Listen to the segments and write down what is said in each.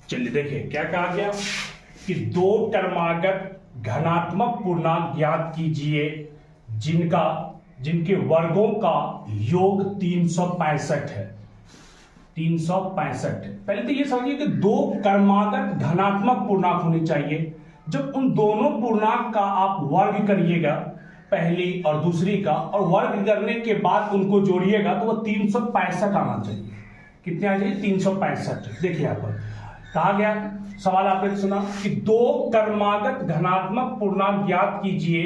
चलिए देखिए क्या कहा गया कि दो क्रमागत धनात्मक पूर्णांक ज्ञात कीजिए जिनके वर्गों का योग 365 है। 365 पहले तो ये समझिए कि दो क्रमागत धनात्मक पूर्णांक होनी चाहिए। जब उन दोनों पूर्णांक का आप वर्ग करिएगा, पहली और दूसरी का, और वर्ग करने के बाद उनको जोड़िएगा तो वो 365 आना चाहिए। कितने आ जाइए? 365। देखिए यहाँ पर कहा गया, सवाल आपने सुना कि दो क्रमागत धनात्मक पूर्णांक ज्ञात कीजिए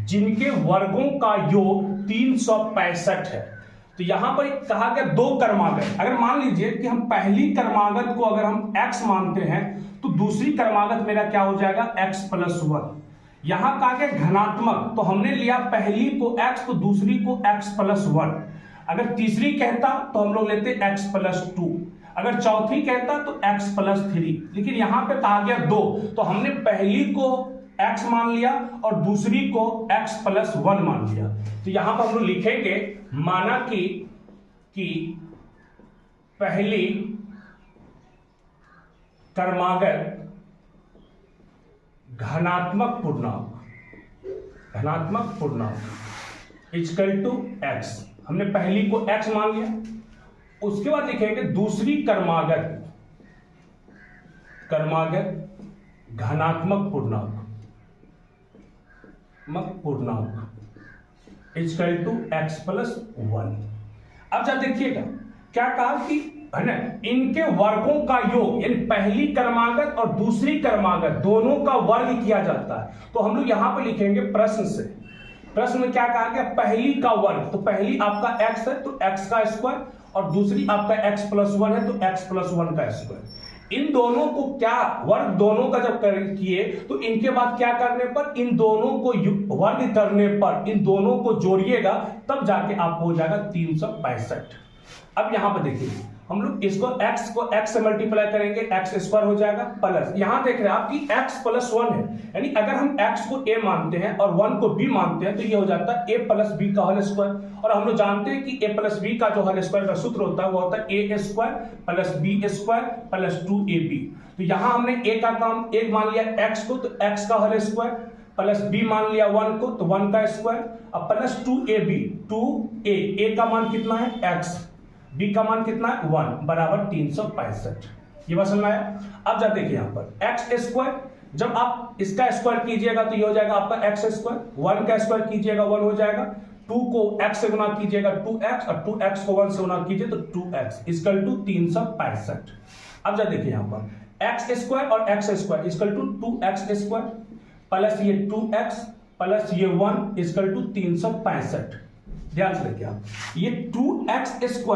जिनके वर्गों का योग 365 है। तो यहां पर कहा गया दो क्रमागत। अगर मान लीजिए कि हम पहली क्रमागत को अगर हम x मानते हैं तो दूसरी क्रमागत मेरा क्या हो जाएगा? x + 1। यहां कहा गया धनात्मक, तो हमने लिया पहली को x तो दूसरी को x + 1। अगर तीसरी कहता तो हम लोग लेते x + 2। अगर चौथी कहता तो x + 3। लेकिन यहां पे कहा गया दो, तो हमने पहली को x मान लिया और दूसरी को x + 1 मान लिया। तो यहां पर हम लोग लिखेंगे, माना कि पहली क्रमागत धनात्मक पूर्णांक इक्वल टू x। हमने पहली को x मान लिया। उसके बाद लिखेंगे दूसरी क्रमागत धनात्मक पूर्णांक इक्वल टू x + 1। अब जब देखिएगा क्या कहा कि है ना, इनके वर्गों का योग, यानी पहली क्रमागत और दूसरी क्रमागत दोनों का वर्ग किया जाता है। तो हम लोग यहां पर लिखेंगे प्रश्न में क्या कहा गया? पहली का वर्ग, तो पहली आपका x है तो x का स्क्वायर, और दूसरी आपका x + 1 है तो x + 1 का स्क्वायर। इन दोनों को क्या वर्ग दोनों का जब किए तो इनके बाद क्या करने पर, इन दोनों को वर्ग करने पर इन दोनों को जोड़िएगा तब जाके आपको हो जाएगा 365। अब यहां पर देखिए हम लोग इसको x को x से मल्टीप्लाई करेंगे, x² हो जाएगा प्लस, यहां देख रहे हैं आप कि x + 1 है, यानी अगर हम x को a मानते हैं और 1 को b मानते हैं तो ये हो जाता है a + b का होल स्क्वायर। और हम लोग जानते हैं कि a + b का जो होल स्क्वायर का सूत्र होता है वो होता है a² + b² + 2ab। तो यहां हमने a का काम 1 मान लिया x को, तो x का होल स्क्वायर, प्लस b मान लिया 1 को तो 1 का स्क्वायर, अब प्लस 2ab, 2a का मान कितना है x, b का मान कितना है 1 बराबर 365। ये बात समझ में आया? अब जब देखिए यहां पर x², जब आप इसका स्क्वायर कीजिएगा तो ये हो जाएगा आपका x², 1 का स्क्वायर कीजिएगा 1 हो जाएगा, 2 को x से गुना कीजिएगा 2x, और 2x को 1 से गुना कीजिए तो 2x = 365। अब जब देखिए यहां पर x² और x² = 2x² प्लस ये 2x प्लस ये 1 = 365। ध्यान से देखिए आप, ये 2x²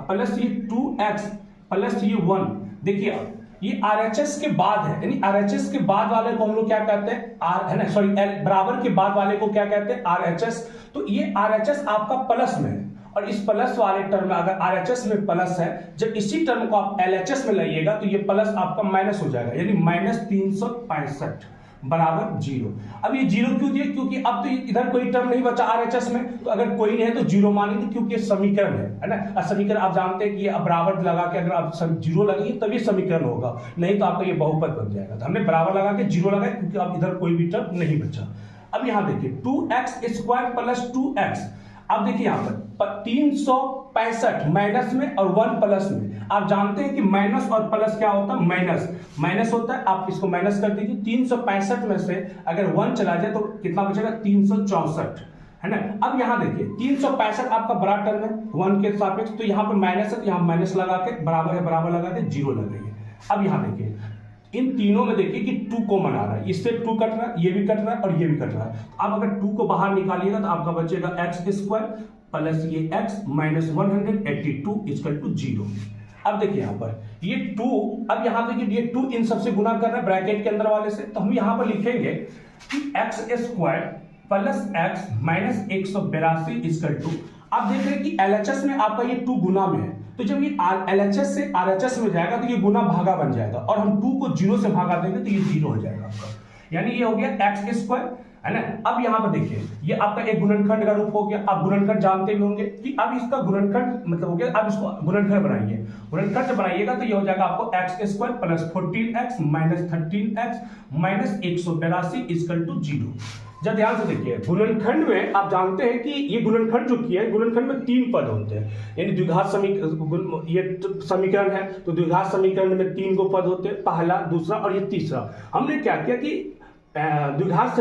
प्लस ये 2x प्लस ये 1, देखिए आप ये RHS के बाद है, यानी RHS के बाद वाले को हम लोग क्या कहते हैं r है ना, सॉरी L बराबर के बाद वाले को क्या कहते हैं RHS। तो ये RHS आपका प्लस में है, और इस प्लस वाले टर्म में अगर RHS में प्लस है, जब इसी टर्म को आप LHS में लाइएगा तो ये प्लस आपका माइनस हो जाएगा, यानी -365 बराबर 0। अब ये 0 क्यों दिए? क्योंकि अब तो इधर कोई टर्म नहीं बचा RHS में, तो अगर कोई नहीं है तो 0 मानेंगे, क्योंकि ये समीकरण है ना। समीकरण आप जानते हैं कि ये बराबर लगा के अगर आप 0 लगाइए तब ये समीकरण होगा, नहीं तो आपका ये बहुपद बन जाएगा। तो हमने बराबर लगा के 0 लगाए क्योंकि अब इधर कोई भी टर्म नहीं बचा। अब यहां देखिए 2x² प्लस 2x, अब देखिए यहां पर 365 माइनस में और 1 प्लस में। आप जानते हैं कि माइनस और प्लस क्या होता है? माइनस होता है, आप इसको माइनस कर दीजिए। 365 में से अगर 1 चला जाए तो कितना बचेगा? 364, है ना। अब यहां देखिए 365 आपका बड़ा टर्म है 1 के सापेक्ष, तो यहां पर माइनस है, यहां माइनस लगा के बराबर है बराबर लगा के 0 लगाइए। अब यहां देखिए इन तीनों में देखिए कि 2 कॉमन आ रहा है, इससे 2 कट रहा है, ये भी कट रहा है और ये भी कट रहा है। अब अगर 2 को बाहर निकालिएगा तो आपका बचेगा x² प्लस ये x -182 = 0। अब देखिए यहां पर ये 2, अब यहां देखिए ये 2 इन सबसे गुना कर रहा है ब्रैकेट के अंदर वाले से, तो हम यहां पर लिखेंगे कि x² प्लस x -182 अब देख रहे हैं कि LHS में आपका ये 2 गुना में है, तो जब ये LHS से RHS में जाएगा तो ये गुना भागा बन जाएगा, और हम 2 को 0 से भागा देंगे तो ये 0 हो जाएगा आपका, यानी ये हो गया x² है ना। अब यहाँ पर देखिए ये आपका एक गुणनखंड का रूप हो गया। आप गुणनखंड जानते भी होंगे कि अब इसका गुणनखंड मतलब हो गया। अब इसको गुणनखंड बनाइए, गुणनखंड बनाइएगा तो ये हो जाएगा आपको x square plus 14x minus 13x minus 182 equal to 0। जब ध्यान से देखिए गुणनखंड में आप जानते हैं कि ये गुणनखंड जो किया है, गुणनखंड में 3 पद होते हैं, यानी द्विघात समीकरण, ये समीकरण है तो द्विघात समीकरण में 3 को पद होते हैं, पहला, दूसरा और ये तीसरा। हमने क्या किया कि द्विघात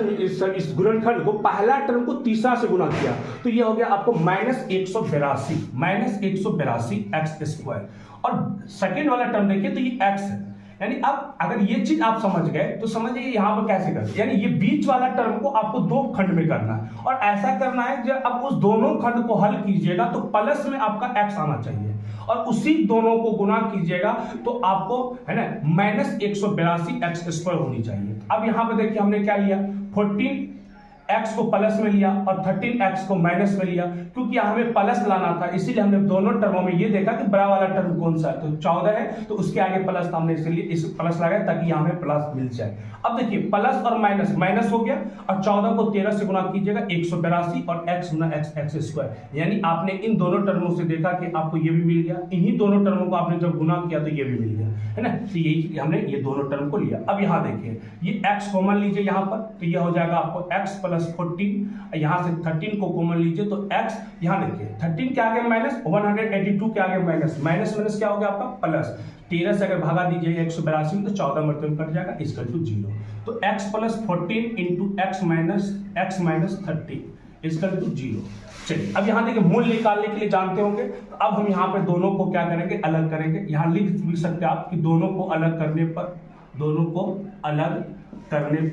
इस गुणनखंड को पहला टर्म को तीसरा से गुणा किया तो ये हो गया आपको माइनस 182 एक्स स्क्वायर, और सेकेंड वाला टर्म देखिए तो ये एक्स है। यानी अब अगर ये चीज आप समझ गए तो समझिए यहाँ पर कैसे करते, यानी ये बीच वाला टर्म को आपको 2 खंड में करना है, और ऐसा करना है जब आप उस दोनों खंड को हल कीजिएगा तो प्लस में आपका एक्स आना चाहिए, और उसी दोनों को गुना कीजिएगा तो आपको है ना माइनस 182 एक्स स्क्वायर होनी चाहिए। अब यहाँ पे देखिए हमने क्या लिया, 14x को प्लस में लिया और 13x को माइनस में लिया, क्योंकि हमें प्लस लाना था इसीलिए हमने दोनों टर्मों में ये देखा कि बड़ा वाला टर्म कौन सा है, तो 14 है तो उसके आगे प्लस था, हमने इसलिए इस प्लस लगाया ताकि यहाँ हमें प्लस मिल जाए। अब देखिए प्लस और माइनस, माइनस हो गया और 14 को 13 से गुना कीजिएगा 182 और x गुना एक्स स्क्वायर, यानी आपने इन दोनों टर्मों से देखा कि आपको ये भी मिल गया, इन्हीं दोनों टर्मों को आपने जब गुना किया तो ये भी मिल गया, है ना। तो यही हमने ये दोनों टर्म को लिया। अब यहाँ देखिए ये x कॉमन लीजिए यहाँ पर, तो ये हो जाएगा आपको x प्लस 14, यहाँ से 13 को कॉमन लीजिए तो x, यहाँ देखिए 13 के आगे माइनस, 182 के आगे माइनस, माइनस माइनस क्या हो गया आपका प्लस, 13 से अगर भागा दीजिए 182 में तो 14 मरतबे कट जाएगा इक्वल टू 0। तो x plus 14 into x minus 13 equal to 0। चलिए अब यहाँ देखिए मूल निकालने के लिए जानते होंगे, तो अब हम यहाँ पे दोनों को क्या करेंगे, अलग करेंगे। यहाँ लिख भी सकते हैं आप कि दोनों को अलग करने पर, दोनों को अलग करने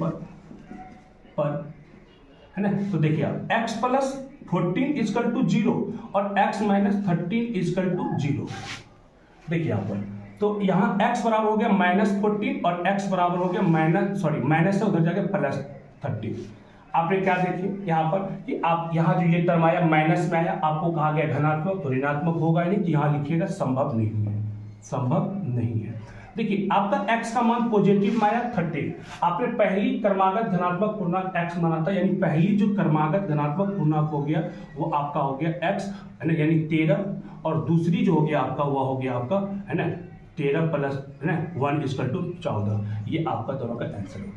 पर है ना, तो देखिए आप x प्लस 14 इक्वल टू 0 और x माइनस 13 इक्वल टू 0। देखिए यहाँ पर तो यहाँ x बराबर हो गया माइनस 14 और x बराबर हो गया माइनस से उधर जाके प्लस 13। आपने क्या देखिए यहाँ पर कि आप यहाँ जो ये टर्म आया माइनस में आया, आपको कहा गया धनात्मक तो ऋणात्मक होगा ही नहीं, तो यहाँ लिखिएगा संभव नहीं है, संभव नहीं है। देखिए आपका x का मान पॉजिटिव में आया 13, आपने पहली क्रमागत धनात्मक पूर्णांक x माना था, यानी पहली जो क्रमागत धनात्मक पूर्णांक हो गया वो आपका हो गया x है ना, यानी 13, और दूसरी जो हो गया आपका वो हो गया आपका है ना 13 प्लस है ना 1 इक्वल टू 14। ये आपका दोनों का आंसर है।